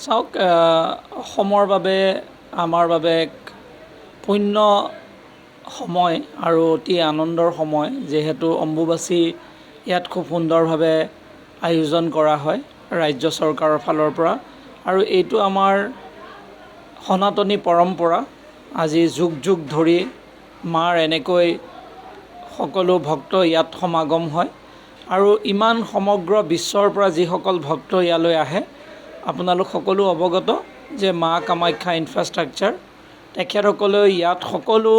চাওক অসমৰ বাবে আমাৰ বাবে এক পুণ্য সময় আৰু অতি আনন্দৰ সময় যিহেতু অম্বুবাচী ইয়াত খুব সুন্দৰভাৱে আয়োজন কৰা হয় ৰাজ্য চৰকাৰৰ ফালৰ পৰা আৰু এইটো আমাৰ সনাতনী পৰম্পৰা আজি যুগ যুগ ধৰি মাৰ এনেকৈ সকলো ভক্ত ইয়াত সমাগম হয় আৰু ইমান সমগ্ৰ বিশ্বৰ পৰা যিসকল ভক্ত ইয়ালৈ আহে আপোনালোক সকলো অৱগত যে মা কামাখ্যা ইনফ্ৰাষ্ট্ৰাকচাৰ তেখেতসকলে ইয়াত সকলো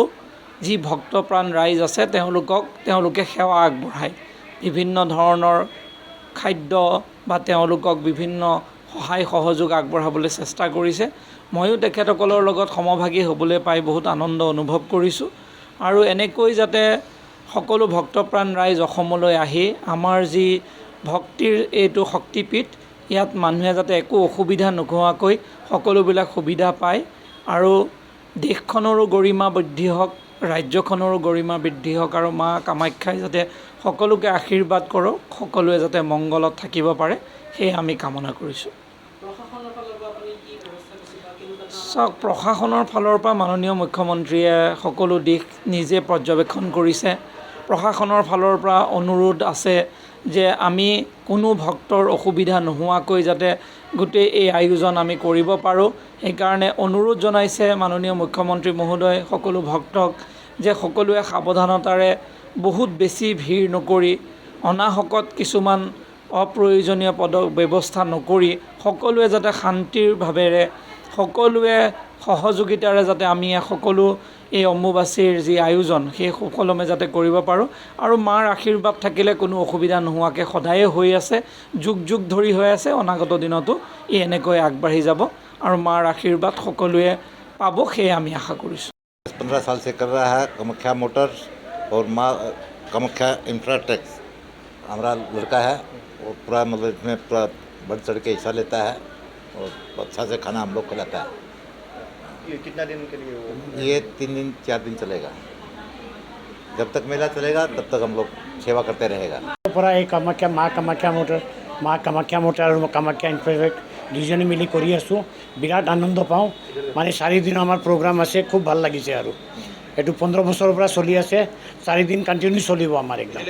যি ভক্তপ্ৰাণ ৰাইজ আছে তেওঁলোকে সেৱা আগবঢ়ায় বিভিন্ন ধৰণৰ খাদ্য বা তেওঁলোকক বিভিন্ন সহায় সহযোগ আগবঢ়াবলৈ চেষ্টা কৰিছে ময়ো তেখেতসকলৰ লগত সমভাগী হ'বলৈ পাই বহুত আনন্দ অনুভৱ কৰিছোঁ আৰু এনেকৈ যাতে সকলো ভক্তপ্ৰাণ ৰাইজ অসমলৈ আহি আমাৰ যি ভক্তিৰ এইটো শক্তিপীঠ ইয়াত মানুহে যাতে একো অসুবিধা নোহোৱাকৈ সকলোবিলাক সুবিধা পায় আৰু দেশখনৰো গৰিমা বৃদ্ধি হওক ৰাজ্যখনৰো গৰিমা বৃদ্ধি হওক আৰু মা কামাখ্যাই যাতে সকলোকে আশীৰ্বাদ কৰক সকলোৱে যাতে মংগলত থাকিব পাৰে সেয়ে আমি কামনা কৰিছোঁ চাওক প্ৰশাসনৰ ফালৰ পৰা মাননীয় মুখ্যমন্ত্ৰীয়ে সকলো দিশ নিজে পৰ্যবেক্ষণ কৰিছে প্ৰশাসনৰ ফালৰ পৰা অনুৰোধ আছে যে আমি কোনো ভক্তৰ অসুবিধা নোহোৱাকৈ যাতে গোটেই এই আয়োজন আমি কৰিব পাৰোঁ সেইকাৰণে অনুৰোধ জনাইছে মাননীয় মুখ্যমন্ত্ৰী মহোদয় সকলো ভক্তক যে সকলোৱে সাৱধানতাৰে বহুত বেছি ভিৰ নকৰি অনাহকত কিছুমান অপ্ৰয়োজনীয় ব্যৱস্থা নকৰি সকলোৱে যাতে শান্তিৰ ভাৱেৰে সকলোৱে সহযোগিতাৰে যাতে আমি সকলো এই অম্বুবাচীৰ যি আয়োজন সেই সুকলমে যাতে কৰিব পাৰোঁ আৰু মাৰ আশীৰ্বাদ থাকিলে কোনো অসুবিধা নোহোৱাকৈ সদায়ে হৈ আছে যুগ যুগ ধৰি হৈ আছে অনাগত দিনতো ই এনেকৈ আগবাঢ়ি যাব আৰু মাৰ আশীৰ্বাদ সকলোৱে পাব সেয়ে আমি আশা কৰিছোঁ 15 साल से कर रहा है कामाख्या मोटर्स और माँ कामाख्या इंफ्राटेक्स हमारा लड़का है वो पूरा मतलब इसमें पूरा बढ़ चढ़ के हिस्सा लेता है और अच्छा से खाना हम लोग खिलाता है ये कितना दिन के लिए ये 3 दिन 4 दिन चलेगा जब तक मेला चलेगा तब तक हम लोग सेवा करते रहेगा পৰা এই কামাখ্যা মা কামাখ্যা মটৰ আৰু কামাখ্যা ইনফ্ৰাষ্ট্ৰাকচাৰ দুজনে মিলি কৰি আছোঁ বিৰাট আনন্দ পাওঁ মানে 4 দিন আমাৰ প্ৰগ্ৰাম আছে খুব ভাল লাগিছে আৰু এইটো 15 বছৰৰ পৰা চলি আছে 4 দিন কণ্টিনিউ চলিব আমাৰ একদম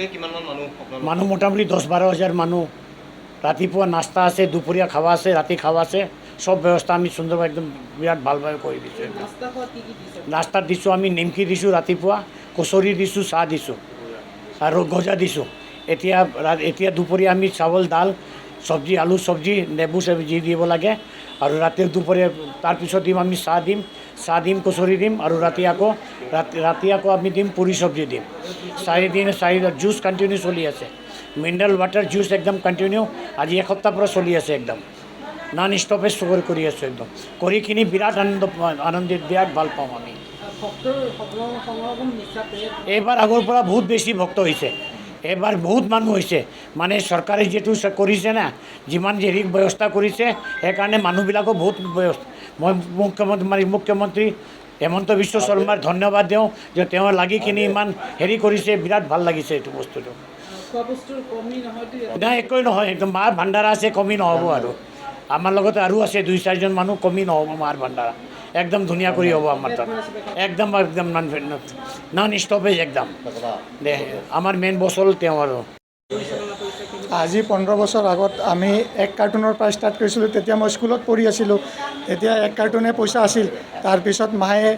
মানুহ মোটামুটি 10-12 হাজাৰ মানুহ ৰাতিপুৱা নাস্তা আছে দুপৰীয়া খাৱা আছে ৰাতি খাৱা আছে সব ব্যৱস্থা আমি সুন্দৰভাৱে একদম বিৰাট ভালভাৱে কৰি দিছোঁ নাস্তাত দিছোঁ আমি নিমকি দিছোঁ ৰাতিপুৱা কচৰি দিছোঁ চাহ দিছোঁ আৰু গজা দিছোঁ এতিয়া দুপৰীয়া আমি চাউল দাল চব্জি আলু চব্জি নেবু চব্জি দিব লাগে আৰু ৰাতি দুপৰীয়া তাৰপিছত দিম আমি চাহ দিম কচৰি দিম আৰু ৰাতি আকৌ আমি দিম পুৰি চব্জি দিম 4 দিন জুচ কণ্টিনিউ চলি আছে মিনাৰেল ৱাটাৰ জুচ একদম কণ্টিনিউ আজি এসপ্তাহ পৰা চলি আছে একদম নন ষ্টপেজ কৰি আছোঁ একদম কৰি কিনি বিৰাট আনন্দিত বিৰাট ভাল পাওঁ আমি এইবাৰ আগৰ পৰা বহুত বেছি ভক্ত হৈছে এবাৰ বহুত মানুহ হৈছে মানে চৰকাৰে যেটো কৰিছে না যিমান যে ব্যৱস্থা কৰিছে সেইকাৰণে মানুহবিলাকো বহুত মই মুখ্যমন্ত্ৰী হেমন্ত বিশ্ব শৰ্মাৰ ধন্যবাদ দিওঁ যে তেওঁ লাগি কিনি ইমান কৰিছে বিৰাট ভাল লাগিছে এইটো বস্তুটো নাই একোৱেই নহয় একদম মাৰ ভাণ্ডাৰা আছে কমি নহ'ব আৰু আমাৰ লগতে আৰু আছে 2-4জন মানুহ কমি নহ'ব মাৰ ভাণ্ডাৰা একদম ধুনীয়া কৰি হ'ব আমাৰ তাত একদম নন ষ্টপেজ একদম দে আমাৰ মেইন বছ হ'ল তেওঁ আৰু আজি 15 বছৰ আগত আমি 1 কাৰ্টুনৰ পৰা ষ্টাৰ্ট কৰিছিলোঁ তেতিয়া মই স্কুলত পঢ়ি আছিলোঁ তেতিয়া 1 কাৰ্টুনে পইচা আছিল তাৰপিছত মায়ে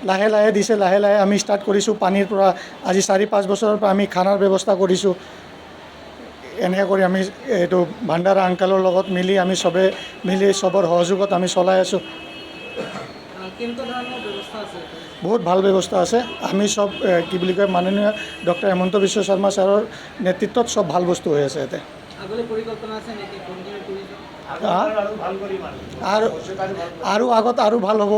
লাহে লাহে দিছে লাহে লাহে আমি ষ্টাৰ্ট কৰিছোঁ পানীৰ পৰা আজি 4-5 বছৰৰ পৰা আমি খানাৰ ব্যৱস্থা কৰিছোঁ এনেকৈ কৰি আমি এইটো ভাণ্ডাৰা আংকালৰ লগত মিলি আমি চবে মিলি চবৰ সহযোগত আমি চলাই আছোঁ বহুত ভাল ব্যৱস্থা আছে আমি সব কি বুলি কয় মাননীয় ডক্টৰ হেমন্ত বিশ্ব শৰ্মা ছাৰৰ নেতৃত্বত সব ভাল বস্তু হৈ আছে ইয়াতে আৰু আগত আৰু ভাল হ'ব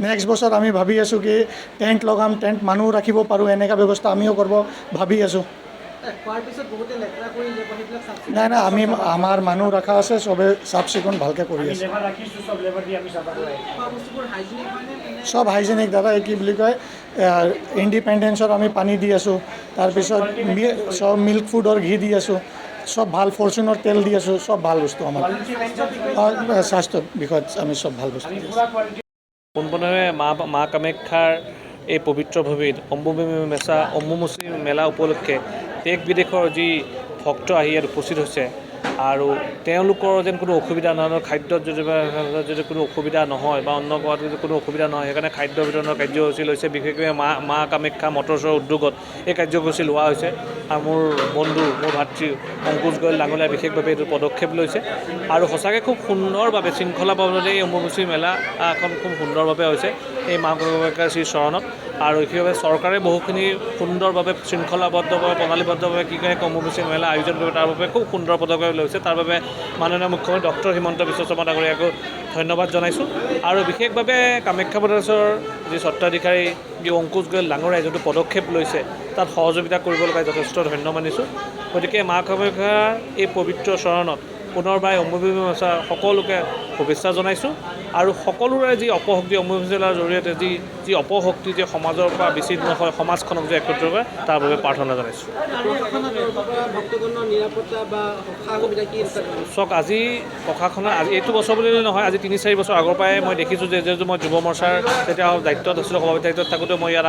নেক্সট বছৰ আমি ভাবি আছোঁ কি টেণ্ট লগাম টেণ্ট মানুহ ৰাখিব পাৰোঁ এনেকুৱা ব্যৱস্থা আমিও কৰিব ভাবি আছোঁ নাই নাই আমি আমাৰ মানুহ ৰখা আছে চবে চাফ চিকুণ ভালকৈ কৰি আছে সব হাইজেনিক দাদা কি বুলি কয় ইণ্ডিপেণ্ডেঞ্চৰ আমি পানী দি আছোঁ তাৰপিছত সব মিল্ক ফুডৰ ঘি দি আছোঁ সব ভাল ফৰচুনৰ তেল দি আছোঁ সব ভাল বস্তু আমাৰ স্বাস্থ্য বিষয়ত আমি সব ভাল বস্তু দি আছোঁ পোনপ্ৰথমে মা কামাখ্যাৰ এই পবিত্ৰ ভূমিত অম্বুবাচী মেলা উপলক্ষে দেশ বিদেশৰ যি ভক্ত আহি ইয়াত উপস্থিত হৈছে আৰু তেওঁলোকৰ যেন কোনো অসুবিধা নহয়, খাদ্যত যদি কোনো অসুবিধা নহয় বা অন্য কোৱাত যদি কোনো অসুবিধা নহয়, সেইকাৰণে খাদ্য বিতৰণৰ কাৰ্যসূচী লৈছে। বিশেষকৈ মা কামাখ্যা মটৰ্ছৰ উদ্যোগত এই কাৰ্যসূচী লোৱা হৈছে আৰু মোৰ বন্ধু মোৰ ভাতৃ অংকুশ গোৱেল ডাঙৰীয়াই বিশেষভাৱে এইটো পদক্ষেপ লৈছে আৰু সঁচাকৈ খুব সুন্দৰভাৱে শৃংখলাবদ্ধভাৱে এই অম্বুবাচী মেলাখন খুব সুন্দৰভাৱে হৈছে এই মা কামাখ্যাৰ শ্ৰী চৰণত। আৰু সেইবাবে চৰকাৰে বহুখিনি সুন্দৰভাৱে শৃংখলাবদ্ধভাৱে প্ৰণালীবদ্ধভাৱে কি কৰে অম্বুবাচী মেলা আয়োজন কৰিব তাৰ বাবে খুব সুন্দৰ পদক্ষেপ লৈছে। তাৰ বাবে মাননীয় মুখ্যমন্ত্ৰী ডক্টৰ হিমন্ত বিশ্ব শৰ্মা ডাঙৰীয়াকো ধন্যবাদ জনাইছোঁ আৰু বিশেষভাৱে কামাখ্যা মটৰ্ছৰ যি স্বত্বাধিকাৰী যি অংকুশ গোৱেল ডাঙৰীয়াই যোনটো পদক্ষেপ লৈছে তাত সহযোগিতা কৰিব লগা যথেষ্ট ধন্য মানিছোঁ। গতিকে মা কামাখ্যাৰ এই পবিত্ৰ চৰণত পুনৰবাৰ অম্বুবাচী মেলা সকলোকে শুভেচ্ছা জনাইছোঁ আৰু সকলোৰে যি অপশক্তি অম্বুবাচী মেলাৰ জৰিয়তে যি অপশক্তি যে সমাজৰ পৰা বিচ্ছিন্ন হয় সমাজখনক যে একত্ৰিত কৰে তাৰ বাবে প্ৰাৰ্থনা জনাইছোঁ। চাওক আজি প্ৰশাসনৰ এইটো বছৰ বুলি নহয়, আজি 3-4 বছৰ আগৰ পৰাই মই দেখিছোঁ যে মই যুৱ মৰ্চাৰ যেতিয়া দায়িত্বত আছিলোঁ সভাপতি দায়িত্বত থাকোঁতে মই ইয়াত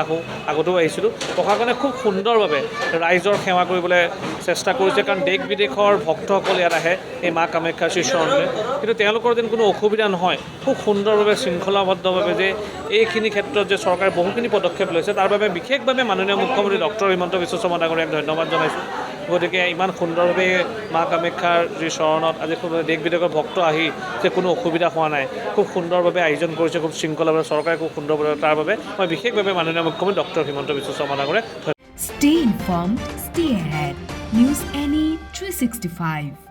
আগতেও আহিছিলোঁ। প্ৰশাসনে খুব সুন্দৰভাৱে ৰাইজৰ সেৱা কৰিবলৈ চেষ্টা কৰিছে, কাৰণ দেশ বিদেশৰ ভক্তসকল ইয়াত আহে এই মা কামাখ্যাৰ শ্ৰী চৰণলৈ, কিন্তু তেওঁলোকৰ যেন কোনো অসুবিধা নহয়, খুব সুন্দৰভাৱে শৃংখলাবদ্ধভাৱে যে এইখিনি ক্ষেত্ৰত যে চৰকাৰে বহুখিনি পদক্ষেপ লৈছে তাৰ বাবে বিশেষভাৱে মাননীয় মুখ্যমন্ত্ৰী ডক্টৰ হিমন্ত বিশ্ব শৰ্মা ডাঙৰীয়াক ধন্যবাদ জনাইছোঁ। গতিকে ইমান সুন্দৰভাৱে মা কামাখ্যাৰ যি চৰণত আজি খুব দেশ বিদেশৰ ভক্ত আহি যে কোনো অসুবিধা হোৱা নাই, খুব সুন্দৰভাৱে আয়োজন কৰিছে, খুব শৃংখলাভাৱে চৰকাৰে খুব সুন্দৰভাৱে তাৰ বাবে মই বিশেষভাৱে মাননীয় মুখ্যমন্ত্ৰী ডক্টৰ হিমন্ত বিশ্ব শৰ্মা ডাঙৰীয়াক Stay informed, stay ahead. News Any 365.